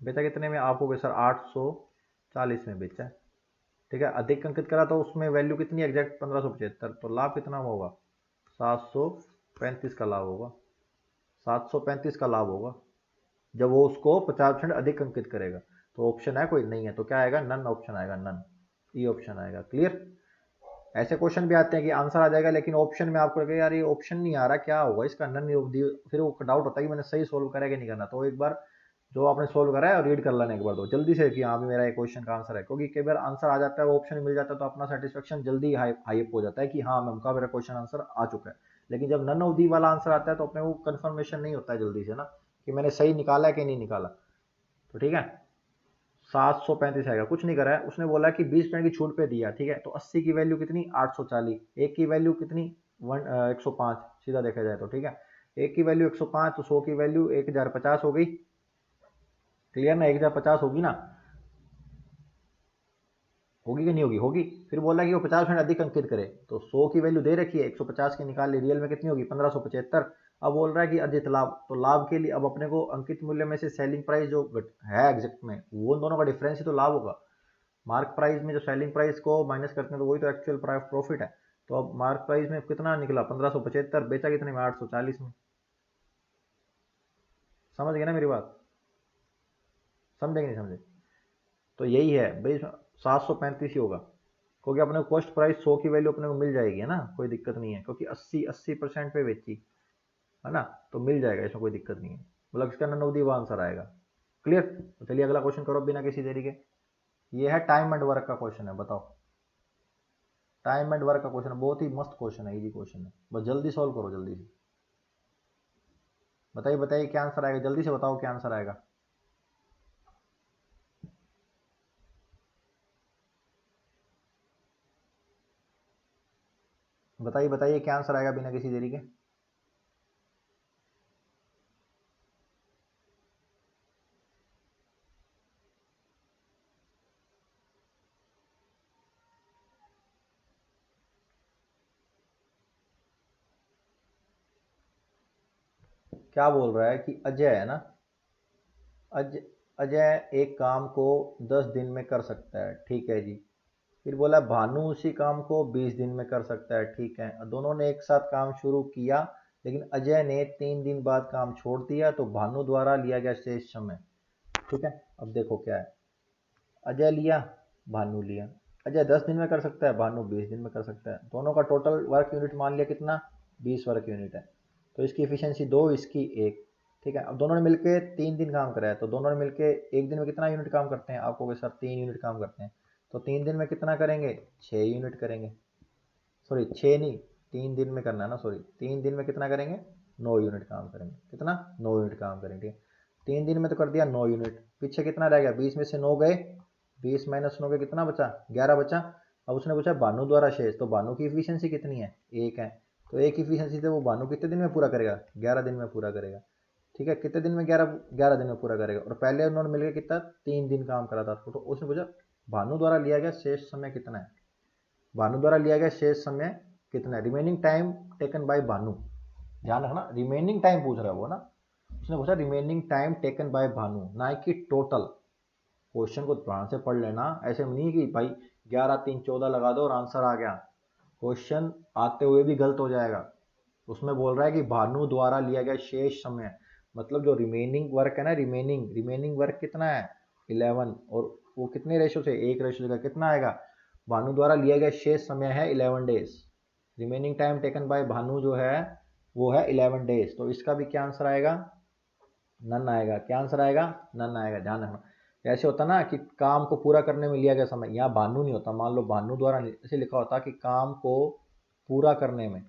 बेचा कितने में? आपको कहोगे सर 840 में बेचा है, ठीक है। अधिक अंकित करा तो उसमें वैल्यू कितनी एग्जैक्ट 1575, तो लाभ कितना होगा? 735 का लाभ होगा, 735 का लाभ होगा जब वो उसको 50% अधिक अंकित करेगा। तो ऑप्शन है कोई? नहीं है, तो क्या आएगा? नन ऑप्शन आएगा, नन, ई ऑप्शन आएगा। क्लियर? ऐसे क्वेश्चन भी आते हैं कि आंसर आ जाएगा लेकिन ऑप्शन में आपको लगेगा यार ये ऑप्शन नहीं आ रहा, क्या होगा इसका, नन, फिर वो डाउट होता है कि मैंने सही सोल्व करा कि नहीं करना। तो एक बार जो आपने सोल्व करा है रीड कर लेने के बाद दो जल्दी से कि हाँ भी मेरा ये क्वेश्चन का आंसर है, क्योंकि कई बार आंसर आ जाता है, वो ऑप्शन मिल जाता है, तो अपना सेटिस्फेक्शन जल्दी हाई हो जाता है कि हाँ उनका मेरा क्वेश्चन आंसर आ चुका है। लेकिन जब नन ऑफ दी वाला आंसर आता है तो अपने को कंफर्मेशन नहीं होता है जल्दी से ना कि मैंने सही निकाला है कि नहीं निकाला। तो ठीक है, 735 आएगा, कुछ नहीं करा है उसने, बोला कि 20% की छूट पे दिया, ठीक है। तो 80 की वैल्यू कितनी? 840, एक की वैल्यू कितनी? 105, सीधा देखा जाए तो, ठीक है। एक की वैल्यू 105, तो 100 की वैल्यू 1050 हो गई। क्लियर ना? 1050 होगी ना, होगी कि नहीं होगी? होगी। फिर बोला कि वो 50% अधिक अंकित करे, तो 100 की वैल्यू दे रखी है, 150 की निकाल ली, रियल में कितनी होगी? 1575। अब बोल रहा है कि अर्जित लाभ, तो लाभ के लिए अब अपने को अंकित मूल्य में से सेलिंग प्राइस जो है एग्जैक्ट में, वो दोनों का डिफरेंस ही तो लाभ होगा। मार्क प्राइस में जो सेलिंग प्राइस को माइनस करते हैं तो वही तो एक्चुअल प्रॉफिट है। तो अब मार्क प्राइस में कितना निकला? 1575, बेचा कितने में? 840 में। समझ गए ना मेरी बात? समझे कि नहीं समझे? तो यही है भाई, 735 ही होगा, क्योंकि अपने कॉस्ट प्राइस 100 की वैल्यू अपने को मिल जाएगी, है ना, कोई दिक्कत नहीं है, क्योंकि 80% पे बेची है ना, तो मिल जाएगा, इसमें कोई दिक्कत नहीं है। मतलब इसका नन ऑफ दी आंसर आएगा। क्लियर? तो चलिए अगला क्वेश्चन करो बिना किसी देरी के। ये है टाइम एंड वर्क का क्वेश्चन है, बताओ। टाइम एंड वर्क का क्वेश्चन है, बहुत ही मस्त क्वेश्चन है, इजी क्वेश्चन है, बस जल्दी सॉल्व करो, जल्दी से बताइए, बताइए क्या आंसर आएगा, जल्दी से बताओ क्या आंसर आएगा। बताइए बताइए क्या आंसर आएगा बिना किसी देरी के। क्या बोल रहा है कि अजय है ना, अजय, अजय एक काम को 10 दिन में कर सकता है, ठीक है जी। फिर बोला भानु उसी काम को 20 दिन में कर सकता है, ठीक है। दोनों ने एक साथ काम शुरू किया, लेकिन अजय ने 3 दिन बाद काम छोड़ दिया, तो भानु द्वारा लिया गया शेष समय, ठीक है। अब देखो क्या है, अजय लिया, भानु लिया। अजय 10 दिन में कर सकता है, भानु 20 दिन में कर सकता है, दोनों का टोटल वर्क यूनिट मान लिया कितना? 20 वर्क यूनिट है। तो इसकी एफिशिएंसी 2, इसकी 1, ठीक है। अब दोनों ने मिलकर 3 दिन काम करा है, तो दोनों ने मिलकर एक दिन में कितना यूनिट काम करते हैं? आपको के सर 3 यूनिट काम करते हैं, तो 3 दिन में कितना करेंगे? 6 यूनिट करेंगे। सॉरी 6 नहीं, 3 दिन में करना है ना, सॉरी 3 दिन में कितना करेंगे? 9 यूनिट काम करेंगे। कितना? 9 यूनिट काम करेंगे, ठीक है। 3 दिन में तो कर दिया 9 यूनिट, पीछे कितना रह गया? 20 में से 9 गए, 20 माइनस 9 के कितना बचा? 11 बचा। अब उसने पूछा भानु द्वारा शेष, तो भानु की इफिशियंसी कितनी है? 1 है, तो एक इफिशियंसी से वो भानु कितने दिन में पूरा करेगा? 11 दिन में पूरा करेगा, ठीक है। कितने दिन में? 11 दिन में पूरा करेगा। और पहले उन्होंने मिलकर कितना? 3 दिन काम करा था, तो उसने पूछा भानु द्वारा लिया गया शेष समय कितना है? भानु द्वारा लिया गया शेष समय कितना है? Remaining time taken by Bhanu, ध्यान रखना रिमेनिंग टाइम पूछ रहा है वो ना, उसने पूछा remaining time taken by Bhanu, ना कि टोटल। क्वेश्चन को ध्यान से पढ़ लेना, ऐसे नहीं कि भाई 11 3 14 लगा दो और आंसर आ गया, क्वेश्चन आते हुए भी गलत हो जाएगा। उसमें बोल रहा है कि भानु द्वारा लिया गया शेष समय, मतलब जो रिमेनिंग वर्क है ना, रिमेनिंग वर्क कितना है? 11, और वो कितने रेशो से? 1 रेशो का, कितना आएगा? भानु द्वारा लिया गया शेष समय है 11 days, remaining time taken by Bhanu जो है वो है 11 डेज, तो इसका भी क्या आंसर आएगा? नन आएगा। क्या आंसर आएगा? नन आएगा, ध्यान रखना। ऐसे होता ना कि काम को पूरा करने में लिया गया समय, यहाँ भानु नहीं होता, मान लो भानु द्वारा ऐसे लिखा होता कि काम को पूरा करने में,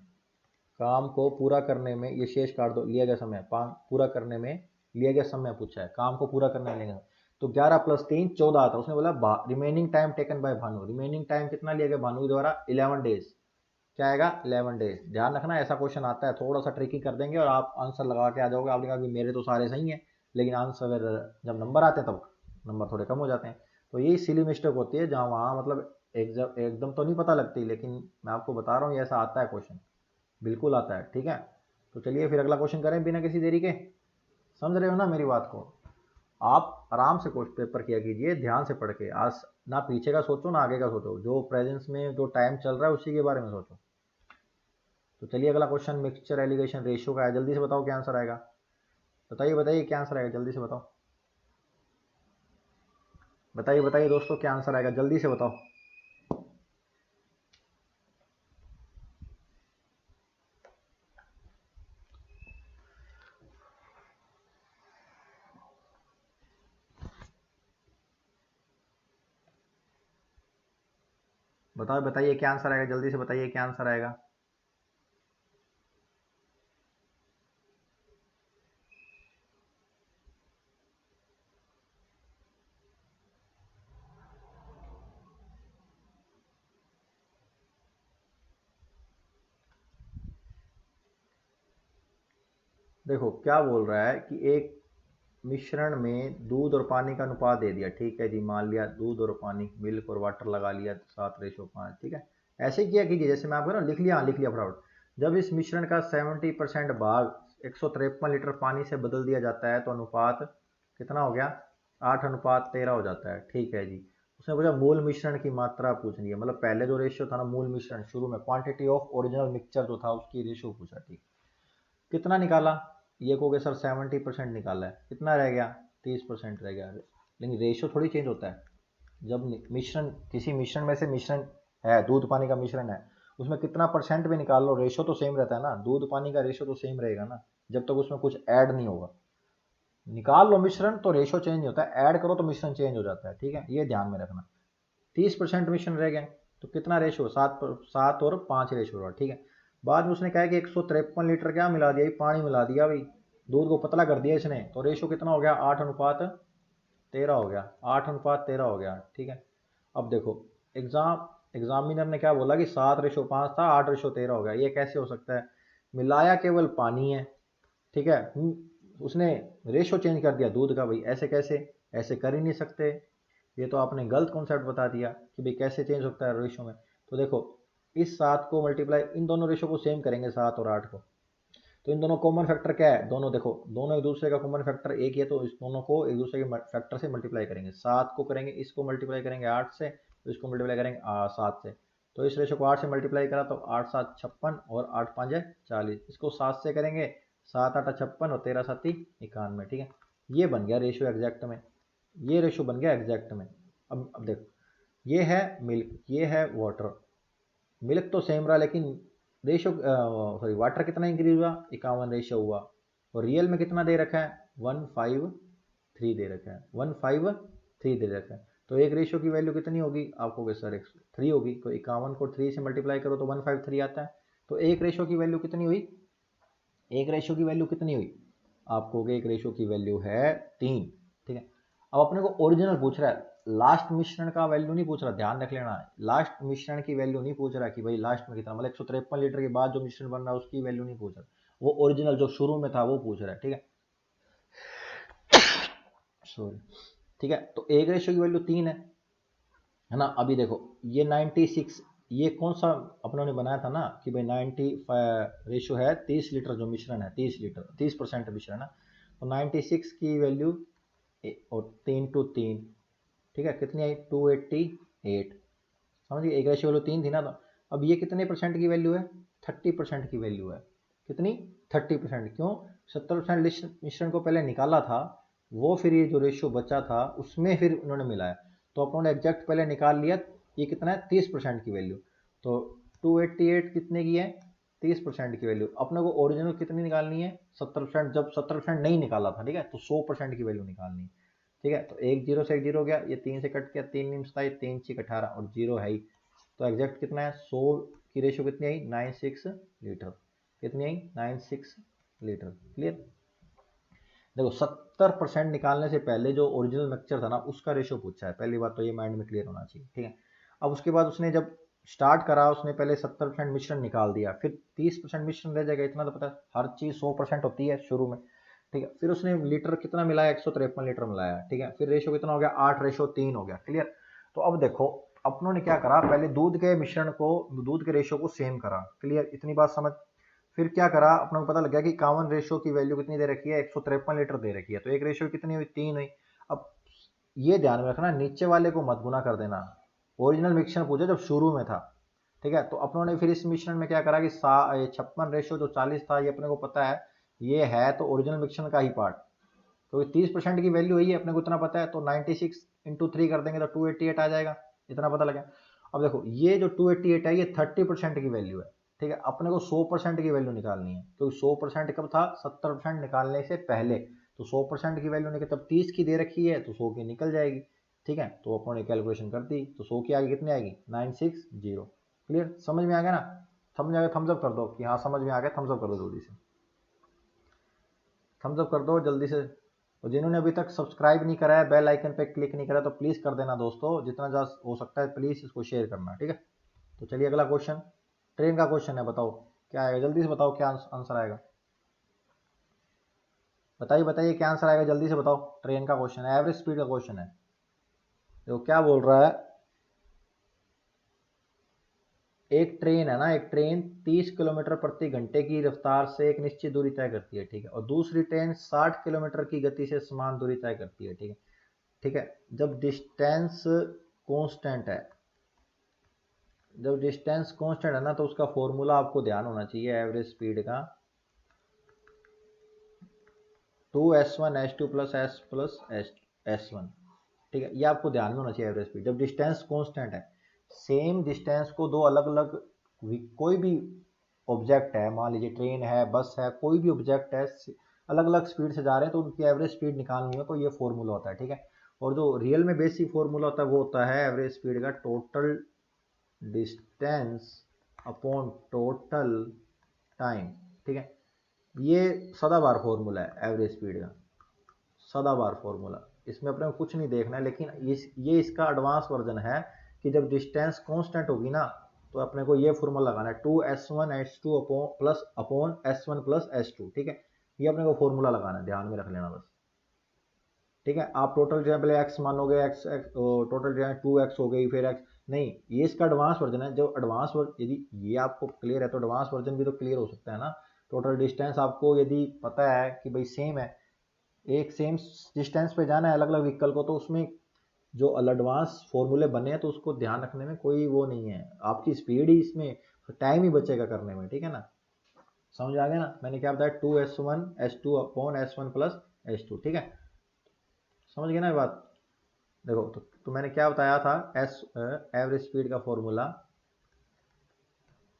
काम को पूरा करने में, ये शेष काट दो, लिया गया समय, पूरा करने में लिया गया समय पूछा है, काम को पूरा करने में लिया गया, तो 11 + 3 14 आता। उसने बोला remaining time taken by Bhanu, remaining time कितना लिया गया भानु द्वारा? 11 डेज, क्या आएगा 11 डेज। ध्यान रखना ऐसा क्वेश्चन आता है, थोड़ा सा ट्रिकी कर देंगे और आप आंसर लगा के आ जाओगे। आपने कहा कि मेरे तो सारे सही हैं, लेकिन आंसर जब नंबर आते हैं तब नंबर थोड़े कम हो जाते हैं। तो ये सिली मिस्टेक होती है जहाँ वहाँ मतलब एकदम तो नहीं पता लगती, लेकिन मैं आपको बता रहा हूँ ये ऐसा आता है क्वेश्चन, बिल्कुल आता है। ठीक है, तो चलिए फिर अगला क्वेश्चन करें बिना किसी देरी के। समझ रहे हो ना मेरी बात को? आप आराम से क्वेश्चन पेपर किया कीजिए, ध्यान से पढ़ के। आज ना पीछे का सोचो ना आगे का सोचो, जो प्रेजेंस में जो टाइम चल रहा है उसी के बारे में सोचो। तो चलिए अगला क्वेश्चन मिक्सचर एलिगेशन रेशियो का है, जल्दी से बताओ क्या आंसर आएगा। बताइए बताइए क्या आंसर आएगा, जल्दी से बताओ। बताइए बताइए दोस्तों क्या आंसर आएगा, जल्दी से बताओ। बताओ बताइए क्या आंसर आएगा, जल्दी से बताइए क्या आंसर आएगा। देखो क्या बोल रहा है कि एक मिश्रण में दूध और पानी का अनुपात दे दिया। ठीक है जी, मान लिया दूध और पानी, मिल्क और वाटर लगा लिया 7:5। ठीक है, ऐसे किया कीजिए जैसे मैं आपको ना लिख लिया, हाँ लिख लिया फटाफट। जब इस मिश्रण का 70% भाग 153 लीटर पानी से बदल दिया जाता है तो अनुपात कितना हो गया, 8:13 हो जाता है। ठीक है जी, उसने पूछा मूल मिश्रण की मात्रा पूछनी है, मतलब पहले जो रेशियो था ना मूल मिश्रण, शुरू में क्वांटिटी ऑफ ओरिजिनल मिक्सचर जो था उसकी रेशियो पूछा। ठीक, कितना निकाला, ये कहोगे सर 70% निकाला है, कितना रह गया 30% रह गया। लेकिन रेशियो थोड़ी चेंज होता है। जब मिश्रण, किसी मिश्रण में से मिश्रण है, दूध पानी का मिश्रण है, उसमें कितना परसेंट भी निकाल लो रेशियो तो सेम रहता है ना, दूध पानी का रेशियो तो सेम रहेगा ना, जब तक उसमें कुछ ऐड नहीं होगा। निकाल लो मिश्रण तो रेशियो चेंज नहीं होता है, ऐड करो तो मिश्रण चेंज हो जाता है। ठीक है, ये ध्यान में रखना। 30% मिश्रण रह गए तो कितना रेशो, 7 और 5 रेशो रहा। ठीक है, बाद में उसने कहा कि 153 लीटर क्या मिला दिया, पानी मिला दिया भाई, दूध को पतला कर दिया इसने, तो रेशो कितना हो गया 8:13 हो गया, 8:13 हो गया। ठीक है, अब देखो एग्जामिनर ने क्या बोला कि 7:5 था, 8:13 हो गया, ये कैसे हो सकता है, मिलाया केवल पानी है। ठीक है, उसने रेशो चेंज कर दिया दूध का, भाई ऐसे कैसे, ऐसे कर ही नहीं सकते। ये तो आपने गलत कॉन्सेप्ट बता दिया कि भाई कैसे चेंज होता है रेशो में। तो देखो इस 7 को मल्टीप्लाई, इन दोनों रेशो को सेम करेंगे 7 और 8 को, तो इन दोनों कॉमन फैक्टर क्या है, दोनों देखो दोनों एक दूसरे का कॉमन फैक्टर एक ही है, तो इस दोनों को एक दूसरे के फैक्टर से मल्टीप्लाई करेंगे। 7 को करेंगे, इसको मल्टीप्लाई करेंगे 8 से, तो इसको मल्टीप्लाई करेंगे 7 से। तो इस रेशो को 8 से मल्टीप्लाई करा तो 8 7 56 और 8 5 40, इसको 7 से करेंगे, 7 8 56 और 13 7 91। ठीक है, ये बन गया रेशो एग्जैक्ट में, ये रेशो बन गया एग्जैक्ट में। अब देखो ये है मिल्क, ये है वाटर, मिल्क तो सेम रहा लेकिन रेशो, सॉरी वाटर कितना इंक्रीज हुआ, 51 रेशो हुआ, और रियल में कितना दे रखा है 153 दे रखा है, 153 दे रखा है। तो एक रेशो की वैल्यू कितनी होगी, आपको सर 3 होगी, तो 51 को 3 से मल्टीप्लाई करो तो 153 आता है। तो एक रेशो की वैल्यू कितनी हुई, एक रेशो की वैल्यू कितनी हुई, आपको एक रेशो की वैल्यू है 3। ठीक है, अब अपने को ओरिजिनल पूछ रहा है, लास्ट मिश्रण का वैल्यू नहीं पूछ रहा, ध्यान रख लेना, लास्ट मिश्रण की वैल्यू नहीं पूछ रहा कि भाई लास्ट में कितना, मतलब 153 लीटर के बाद जो मिश्रण बन रहा है उसकी वैल्यू नहीं पूछ रहा, वो ओरिजिनल जो शुरू में था वो पूछ रहा है। ठीक है, सॉरी। ठीक है, तो एक रेशो की वैल्यू 3 है ना। अभी देखो ये 96, ये कौन सा अपनों ने बनाया था ना कि भाई 95 रेशो है, 30 लीटर जो मिश्रण है, 30 लीटर 30% मिश्रण है, तो 96 की वैल्यू और 3 to 3, ठीक है कितनी आई 288, समझिए एक रेशियो वैल्यू 3 थी ना। तो अब ये कितने परसेंट की वैल्यू है, 30% की वैल्यू है, कितनी 30%, क्यों 70% मिश्रण को पहले निकाला था, वो फिर ये जो रेशियो बचा था उसमें फिर उन्होंने मिलाया, तो अपनों ने एग्जैक्ट पहले निकाल लिया, ये कितना है 30% की वैल्यू, तो 288 कितने की है 30% की वैल्यू। अपने को ओरिजिनल कितनी निकालनी है 70%, जब 70% नहीं निकाला था, ठीक है तो 100% की वैल्यू निकालनी है। ठीक है, तो एक जीरो से एक जीरो हो गया, ये 3 से कट गया, 3 निम्स था, 3 6 18 और जीरो है ही, तो एग्जैक्ट कितना है 100 की रेशियो कितनी आई 96 लीटर, कितनी आई 96 लीटर। क्लियर, देखो 70% निकालने से पहले जो ओरिजिनल मिक्सचर था ना उसका रेशियो पूछा है, पहली बात तो ये माइंड में क्लियर होना चाहिए। ठीक है, अब उसके बाद उसने जब स्टार्ट करा उसने, पहले 70% मिश्रण निकाल दिया, फिर 30% मिश्रण रह जाएगा, इतना तो पता है, हर चीज़ 100% होती है शुरू में, ठीक है। फिर उसने लीटर कितना मिलाया, 153 लीटर मिलाया, ठीक है। फिर रेशो कितना हो गया, 8:3 हो गया, क्लियर। तो अब देखो अपनों ने क्या करा, पहले दूध के मिश्रण को, दूध के रेशो को सेम करा, क्लियर, इतनी बात समझ। फिर क्या करा, अपने को पता लग गया कि कॉमन रेशो की वैल्यू कितनी दे रखी है, 153 लीटर दे रखी है, तो एक रेशो कितनी हुई, 3 हुई। अब ये ध्यान में रखना, नीचे वाले को मत गुना कर देना, ओरिजिनल मिश्रण पूछा जब शुरू में था, ठीक है। तो अपनों ने फिर इस मिश्रण में क्या करा कि 56 जो 40 था, ये अपने को पता है, ये है तो ओरिजिनल मिश्रण का ही पार्ट, क्योंकि 30% की वैल्यू है, अपने को इतना पता है, तो 96 इंटू 3 कर देंगे तो 288 आ जाएगा, इतना पता लगा। अब देखो ये जो 288 है, ये 30% की वैल्यू है, ठीक है। अपने को 100% की वैल्यू निकालनी है, क्योंकि 100% कब था, 70% निकालने से पहले, तो 100% की वैल्यू निकल, तब 30 की दे रखी है तो 100 की निकल जाएगी, ठीक है। तो अपनों ने कैलकुलेशन कर दी, तो 100 की आगे कितनी आएगी, 960। क्लियर, समझ में आ गया ना, समझ आ गया थम्स अप कर दो कि हाँ समझ में आ गया, थम्स अप कर दो जल्दी से, थम्स अप कर दो जल्दी से। और जिन्होंने अभी तक सब्सक्राइब नहीं करा है, बेल आइकन पे क्लिक नहीं करा, तो प्लीज़ कर देना दोस्तों, जितना ज़्यादा हो सकता है प्लीज़ इसको शेयर करना, ठीक है। तो चलिए अगला क्वेश्चन, ट्रेन का क्वेश्चन है, बताओ क्या आएगा, जल्दी से बताओ क्या आंसर आएगा, बताइए बताइए क्या आंसर आएगा, जल्दी से बताओ। ट्रेन का क्वेश्चन है, एवरेज स्पीड का क्वेश्चन है। देखो क्या बोल रहा है, एक ट्रेन है ना, एक ट्रेन 30 किलोमीटर प्रति घंटे की रफ्तार से एक निश्चित दूरी तय करती है, ठीक है, और दूसरी ट्रेन 60 किलोमीटर की गति से समान दूरी तय करती है, ठीक है, ठीक है। जब डिस्टेंस कांस्टेंट है, जब डिस्टेंस कांस्टेंट है ना, तो उसका फॉर्मूला आपको ध्यान होना चाहिए एवरेज स्पीड का, 2s1 s2 plus S plus s1, ठीक है। ये आपको ध्यान में होना चाहिए एवरेज स्पीड, जब डिस्टेंस कांस्टेंट है, सेम डिस्टेंस को दो अलग अलग, कोई भी ऑब्जेक्ट है, मान लीजिए ट्रेन है, बस है, कोई भी ऑब्जेक्ट है, अलग अलग स्पीड से जा रहे हैं, तो उनकी एवरेज स्पीड निकालनी है, तो ये फॉर्मूला होता है, ठीक है। और जो रियल में बेसिक फॉर्मूला होता है वो होता है एवरेज स्पीड का total distance upon total time, ठीक है। ये सदाबहार फॉर्मूला है एवरेज स्पीड का, सदाबहार फॉर्मूला, इसमें अपने को कुछ नहीं देखना है, लेकिन ये इसका एडवांस वर्जन है कि जब डिस्टेंस कांस्टेंट होगी ना, तो अपने को ये फॉर्मूला लगाना है, 2s1 s2 plus upon s1 plus s2, ठीक है। ये अपने को फॉर्मूला लगाना है, ध्यान में रख लेना बस, ठीक है। आप टोटल जो है पहले एक्स मानोगे, एक्स टोटल जो है 2x हो गई, फिर एक्स नहीं, ये इसका एडवांस वर्जन है। जो एडवांस वर्जन, यदि ये आपको क्लियर है तो एडवांस वर्जन भी तो क्लियर हो सकता है ना। टोटल डिस्टेंस आपको यदि पता है कि भाई सेम है, एक सेम डिस्टेंस पे जाना है अलग अलग व्हीकल को, तो उसमें जो एडवांस फॉर्मूले बने हैं तो उसको ध्यान रखने में कोई वो नहीं है, आपकी स्पीड ही इसमें, टाइम ही बचेगा करने में, ठीक है ना। समझ आ गया ना, मैंने क्या बताया, 2s1 s2 upon s1 plus s2, ठीक है, समझ गए ना ये बात। देखो तो मैंने क्या बताया था, एस एवरेज स्पीड का फॉर्मूला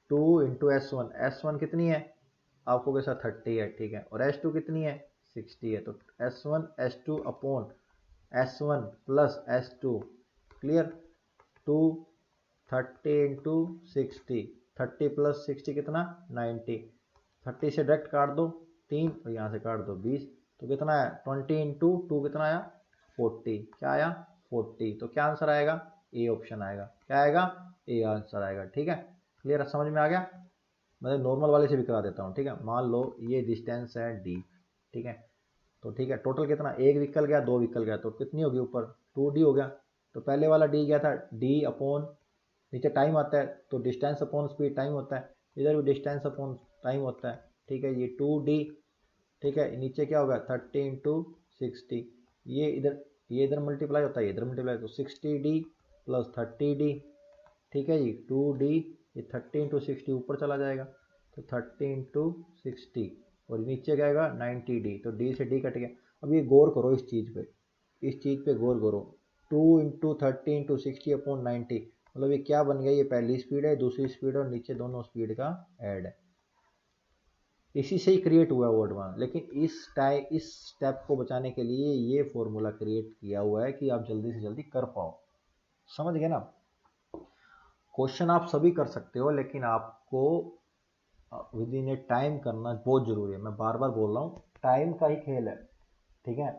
2 × s1 कितनी है, आपको कैसा 30 है, ठीक है, और s2 कितनी है 60 है, तो s1 s2 upon s1 plus s2, clear, 230 × 60, 30 plus 60 कितना 90, 30 से डायरेक्ट काट दो 3, और यहाँ से काट दो 20, तो कितना है 20 × 2 कितना आया 40, क्या आया 40, तो क्या आंसर आएगा, ए ऑप्शन आएगा, क्या आएगा, ए आंसर आएगा, ठीक है। क्लियर, समझ में आ गया। मैं नॉर्मल वाले से भी करा देता हूँ, ठीक है। मान लो ये डिस्टेंस है डी, ठीक है, तो ठीक है, टोटल कितना, एक व्हीकल गया, दो व्हीकल गया, तो कितनी होगी ऊपर 2d हो गया, तो पहले वाला डी गया था, डी अपॉन नीचे टाइम आता है, तो डिस्टेंस अपॉन स्पीड टाइम होता है, इधर भी डिस्टेंस अपॉन टाइम होता है, ठीक है, ये 2d, ठीक है, नीचे क्या होगा 30 × 60, ये इधर मल्टीप्लाई होता है, इधर मल्टीप्लाई, तो 60d प्लस 30d, ठीक है जी, 2d, ये 30 × 60 ऊपर चला जाएगा, तो 30 × 60, और नीचे क्या आएगा 90d, तो d से d कट गया। अब ये गौर करो इस चीज़ पे, इस चीज़ पे गौर करो, 2 × 30 × 60 अपॉन 90, मतलब ये क्या बन गया, ये पहली स्पीड है, दूसरी स्पीड, और नीचे दोनों स्पीड का ऐड है, इसी से ही क्रिएट हुआ है वो एडवांस। लेकिन इस स्टेप को बचाने के लिए ये फॉर्मूला क्रिएट किया हुआ है कि आप जल्दी से जल्दी कर पाओ, समझ गए ना। क्वेश्चन आप सभी कर सकते हो, लेकिन आपको विद इन ए टाइम करना बहुत जरूरी है, मैं बार बार बोल रहा हूँ, टाइम का ही खेल है, ठीक है।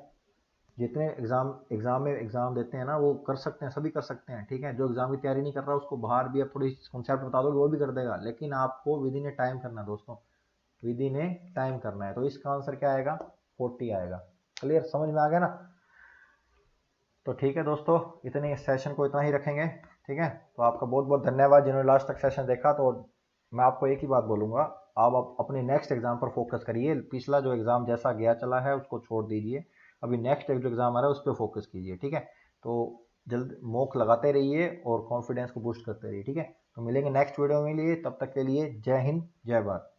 जितने एग्जाम देते हैं ना वो कर सकते हैं, सभी कर सकते हैं, ठीक है। जो एग्जाम की तैयारी नहीं कर रहा उसको बाहर भी आप थोड़ी कॉन्सेप्ट बता दोगे वो भी कर देगा, लेकिन आपको विद इन ए टाइम करना है दोस्तों, विद इन ए टाइम करना है। तो इसका आंसर क्या आएगा, 40 आएगा। क्लियर, समझ में आ गया ना। तो ठीक है दोस्तों, इतने सेशन को इतना ही रखेंगे, ठीक है। तो आपका बहुत बहुत धन्यवाद जिन्होंने लास्ट तक सेशन देखा। तो मैं आपको एक ही बात बोलूँगा, आप अपने नेक्स्ट एग्जाम पर फोकस करिए। पिछला जो एग्जाम जैसा गया चला है उसको छोड़ दीजिए, अभी नेक्स्ट जो एग्जाम आ रहा है उस पर फोकस कीजिए, ठीक है। तो जल्द मॉक लगाते रहिए और कॉन्फिडेंस को बूस्ट करते रहिए, ठीक है। तो मिलेंगे नेक्स्ट वीडियो में लिए, तब तक के लिए जय हिंद जय भारत।